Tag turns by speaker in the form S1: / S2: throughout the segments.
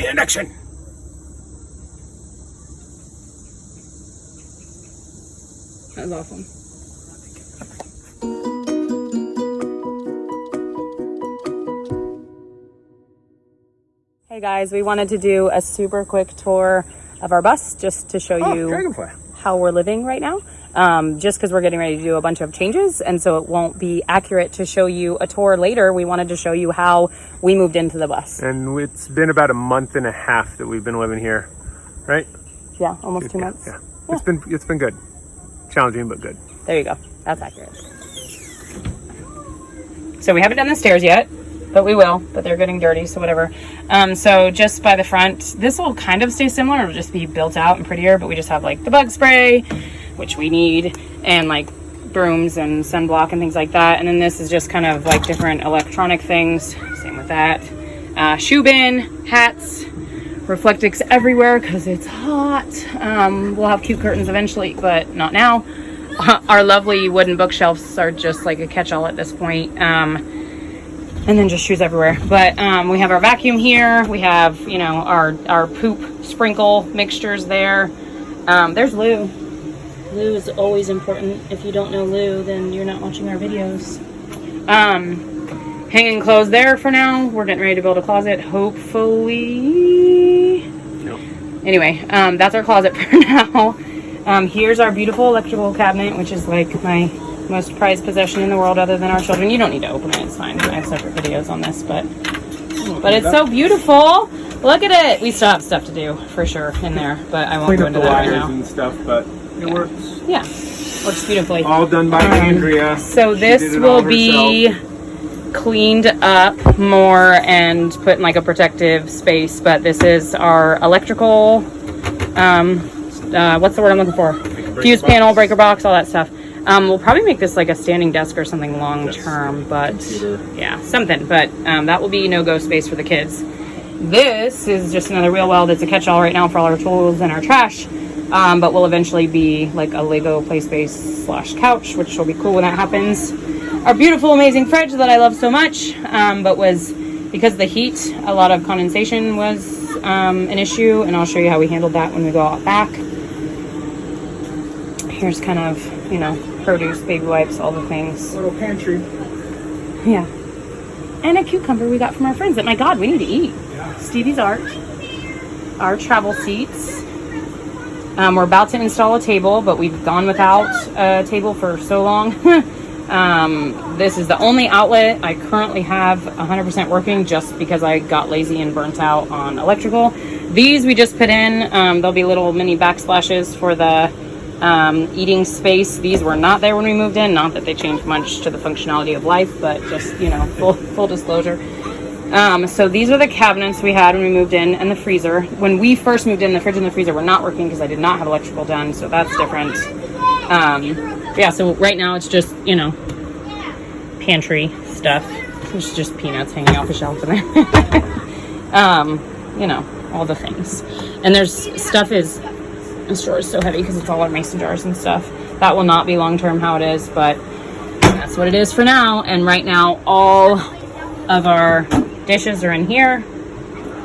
S1: and action.
S2: That was awesome. Hey guys, we wanted to do a super quick tour of our bus just to show you how we're living right now. Just because we're getting ready to do a bunch of changes, and so it won't be accurate to show you a tour later. We wanted to show you how we moved into the bus.
S1: And it's been about a month and a half that we've been living here, right?
S2: Yeah, almost 2 months.
S1: Yeah. It's been good. Challenging, but good.
S2: There you go. That's accurate. So we haven't done the stairs yet, but we will. But they're getting dirty, so whatever. So just by the front, this will kind of stay similar. It'll just be built out and prettier, but we just have like the bug spray, which we need, and like brooms and sunblock and things like that. And then this is just kind of like different electronic things. Same with that. Shoe bin, hats, Reflectix everywhere because it's hot. We'll have cute curtains eventually, but not now. Our lovely wooden bookshelves are just like a catch-all at this point. And then just shoes everywhere. But we have our vacuum here. We have, you know, our poop sprinkle mixtures there. There's Lou. Lou is always important. If you don't know Lou, then you're not watching our videos. Hanging clothes there for now. We're getting ready to build a closet, hopefully.
S1: Nope.
S2: Anyway, that's our closet for now. Here's our beautiful electrical cabinet, which is like my most prized possession in the world other than our children. You don't need to open it, it's fine. I have separate videos on this, but it's so beautiful. Look at it. We still have stuff to do for sure in there, but I won't go into that right now.
S1: And stuff, but it works.
S2: Yeah, works beautifully.
S1: All done by Andrea.
S2: So this will be cleaned up more and put in like a protective space, but this is our electrical, what's the word I'm looking for? Fuse panel, breaker box, all that stuff. We'll probably make this like a standing desk or something long term, but yeah, something. But that will be no-go space for the kids. This is just another wheel well that's a catch-all right now for all our tools and our trash, but will eventually be like a Lego play space / couch, which will be cool when that happens. Our beautiful, amazing fridge that I love so much, but was, because of the heat, a lot of condensation was an issue, and I'll show you how we handled that when we go out back. Here's kind of, you know, produce, baby wipes, all the things.
S1: Little pantry.
S2: Yeah. And a cucumber we got from our friends that, my God, we need to eat.
S1: Yeah.
S2: Stevie's art. Our travel seats. We're about to install a table, but we've gone without a table for so long. This is the only outlet I currently have 100% working just because I got lazy and burnt out on electrical. These we just put in. There'll be little mini backsplashes for the eating space. These were not there when we moved in. Not that they changed much to the functionality of life, but just, you know, full disclosure. So these are the cabinets we had when we moved in, and the freezer. When we first moved in, the fridge and the freezer were not working because I did not have electrical done, so that's different. Yeah, so right now it's just, you know, pantry stuff. There's just peanuts hanging off the shelf in there. You know, all the things. And there's stuff is, this drawer is so heavy because it's all our mason jars and stuff. That will not be long-term how it is, but that's what it is for now. And right now, all of our dishes are in here,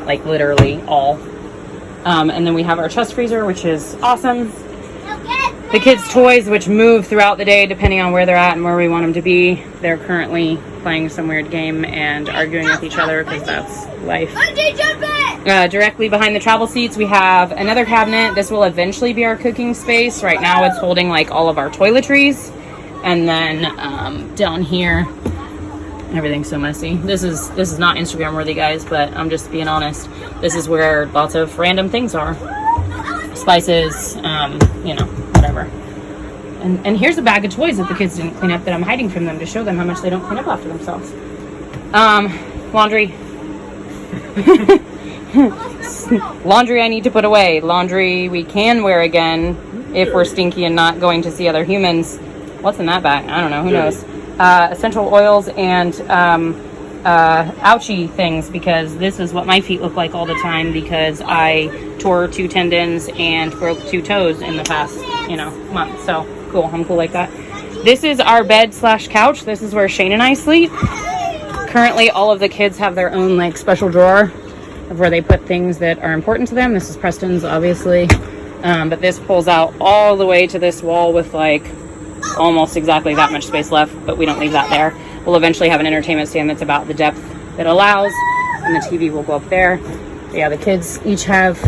S2: like literally all. And then we have our chest freezer, which is awesome. The kids' toys, which move throughout the day depending on where they're at and where we want them to be. They're currently playing some weird game and arguing with each other because that's life. Directly behind the travel seats, we have another cabinet. This will eventually be our cooking space. Right now it's holding like all of our toiletries. And then down here, everything's so messy. This is not Instagram worthy, guys, but I'm just being honest. This is where lots of random things are. Spices, you know, whatever. And here's a bag of toys that the kids didn't clean up that I'm hiding from them to show them how much they don't clean up after themselves. Laundry. Laundry I need to put away. Laundry we can wear again if we're stinky and not going to see other humans. What's in that bag? I don't know. Who knows? Essential oils and ouchie things, because this is what my feet look like all the time because I tore 2 tendons and broke 2 toes in the past, you know, month. So cool. I'm cool like that. This is our bed / couch. This is where Shane and I sleep. Currently all of the kids have their own like special drawer of where they put things that are important to them. This is Preston's, obviously. But this pulls out all the way to this wall with like almost exactly that much space left, but we don't leave that there. We'll eventually have an entertainment stand that's about the depth that allows, and the TV will go up there. But yeah, the kids each have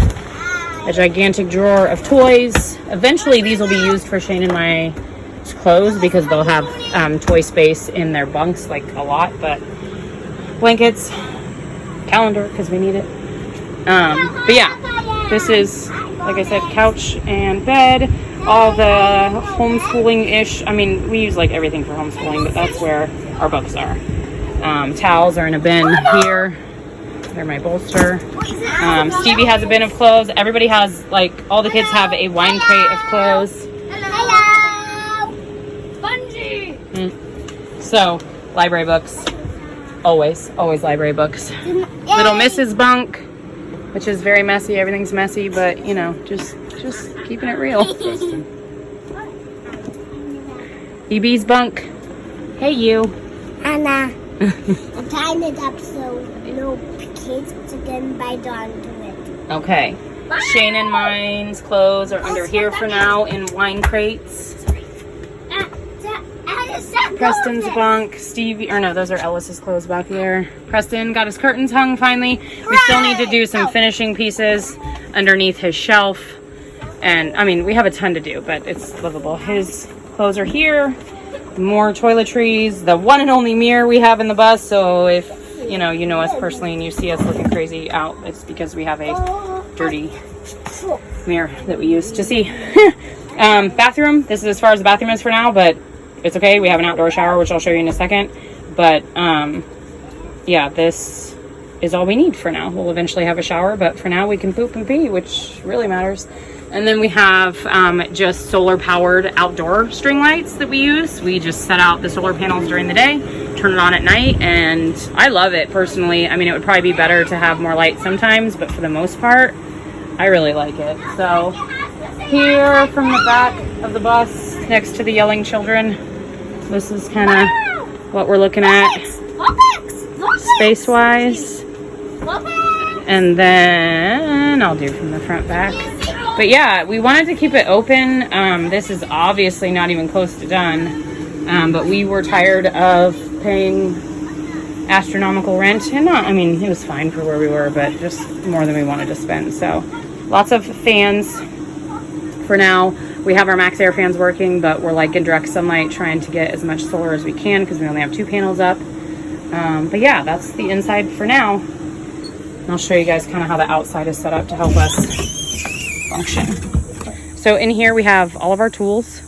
S2: a gigantic drawer of toys. Eventually these will be used for Shane and my clothes because they'll have toy space in their bunks, like a lot. But blankets, calendar because we need it. But yeah, this is, like I said, couch and bed. All the homeschooling-ish, I mean, we use like everything for homeschooling, but that's where our books are. Towels are in a bin here. They're my bolster. Stevie has a bin of clothes. Everybody has, like, all the kids have a wine crate of clothes.
S3: Hello! Spongy!
S2: So, library books. Always library books. Little Mrs. Bunk, which is very messy. Everything's messy, but, you know, just keeping it real. BB's bunk. Hey, you.
S3: Anna, I'm tying it up so no kids can bite onto it.
S2: Okay. Shane and mine's clothes are under here for now in wine crates. Preston's bunk. Stevie, or no, those are Ellis's clothes back here. Preston got his curtains hung finally. We still need to do some finishing pieces underneath his shelf. And, I mean, we have a ton to do, but it's livable. His clothes are here. More toiletries. The one and only mirror we have in the bus. So if, you know us personally and you see us looking crazy out, it's because we have a dirty mirror that we use to see. Bathroom. This is as far as the bathroom is for now, but it's okay. We have an outdoor shower, which I'll show you in a second. But, yeah, this is all we need for now. We'll eventually have a shower, but for now we can poop and pee, which really matters. And then we have just solar powered outdoor string lights that we use. We just set out the solar panels during the day, turn it on at night, and I love it personally. I mean, it would probably be better to have more light sometimes, but for the most part, I really like it. So here from the back of the bus, next to the yelling children, this is kind of what we're looking at space-wise. And then I'll do from the front back. But yeah, we wanted to keep it open. This is obviously not even close to done. But we were tired of paying astronomical rent. And not, I mean, it was fine for where we were, but just more than we wanted to spend. So lots of fans for now. We have our Max Air fans working, but we're like in direct sunlight trying to get as much solar as we can because we only have 2 panels up. But yeah, that's the inside for now. And I'll show you guys kind of how the outside is set up to help us function. So in here we have all of our tools,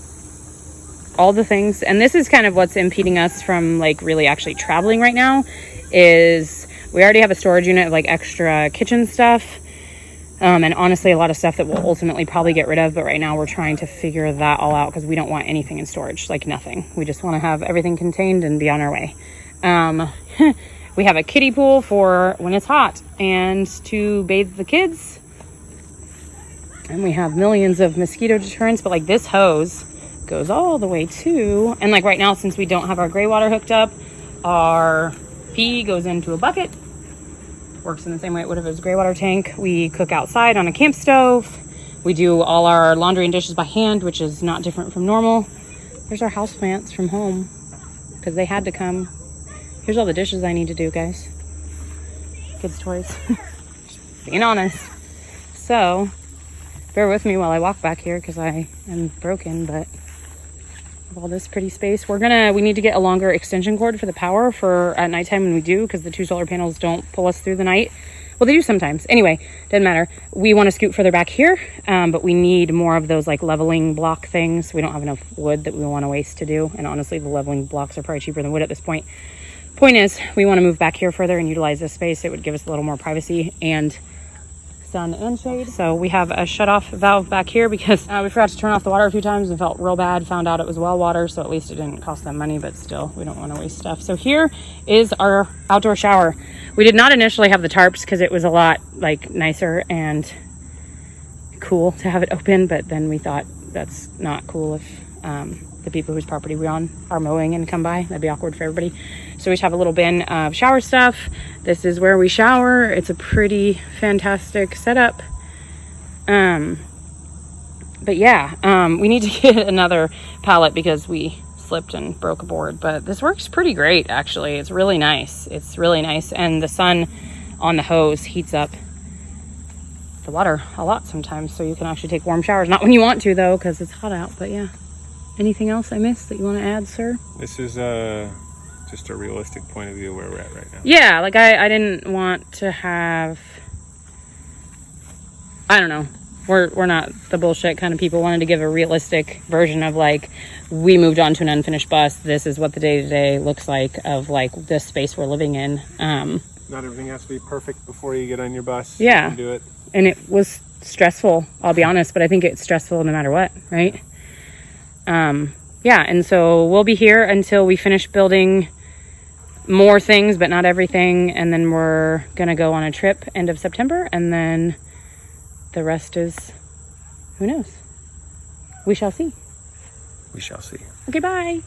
S2: all the things, and this is kind of what's impeding us from like really actually traveling right now, is we already have a storage unit of like extra kitchen stuff, and honestly a lot of stuff that we'll ultimately probably get rid of, but right now we're trying to figure that all out because we don't want anything in storage, like nothing. We just want to have everything contained and be on our way. We have a kiddie pool for when it's hot and to bathe the kids. And we have millions of mosquito deterrents, but like this hose goes all the way to, and like right now, since we don't have our gray water hooked up, our pee goes into a bucket. Works in the same way it would if it was a gray water tank. We cook outside on a camp stove. We do all our laundry and dishes by hand, which is not different from normal. There's our houseplants from home because they had to come. Here's all the dishes I need to do, guys. Kids' toys. Being honest. So, bear with me while I walk back here because I am broken, but all this pretty space. We need to get a longer extension cord for the power for at nighttime when we do, because the 2 solar panels don't pull us through the night. Well, they do sometimes. Anyway, doesn't matter. We want to scoot further back here, but we need more of those like leveling block things. We don't have enough wood that we want to waste to do. And honestly, the leveling blocks are probably cheaper than wood at this point. Point is, we want to move back here further and utilize this space. It would give us a little more privacy and sun and shade. So we have a shut-off valve back here because we forgot to turn off the water a few times and felt real bad. Found out it was well water, so at least it didn't cost them money, but still, we don't want to waste stuff. So here is our outdoor shower. We did not initially have the tarps because it was a lot like nicer and cool to have it open, but then we thought that's not cool if the people whose property we're on are mowing and come by. That'd be awkward for everybody. So we just have a little bin of shower stuff. This is where we shower. It's a pretty fantastic setup. But yeah, we need to get another pallet because we slipped and broke a board, but this works pretty great actually. It's really nice. It's really nice. And the sun on the hose heats up the water a lot sometimes, so you can actually take warm showers. Not when you want to though, because it's hot out. But yeah, anything else I missed that you want to add, sir?
S1: This is just a realistic point of view where we're at right now.
S2: Yeah, like I didn't want to have, I don't know, we're not the bullshit kind of people. Wanted to give a realistic version of like, we moved on to an unfinished bus. This is what the day-to-day looks like of like this space we're living in.
S1: Not everything has to be perfect before you get on your bus.
S2: Yeah.
S1: You can do it.
S2: And it was stressful, I'll be honest, but I think it's stressful no matter what, right? Yeah, and so we'll be here until we finish building more things, but not everything. And then we're gonna go on a trip end of September, and then the rest is, who knows? We shall see.
S1: We shall see.
S2: Okay, bye.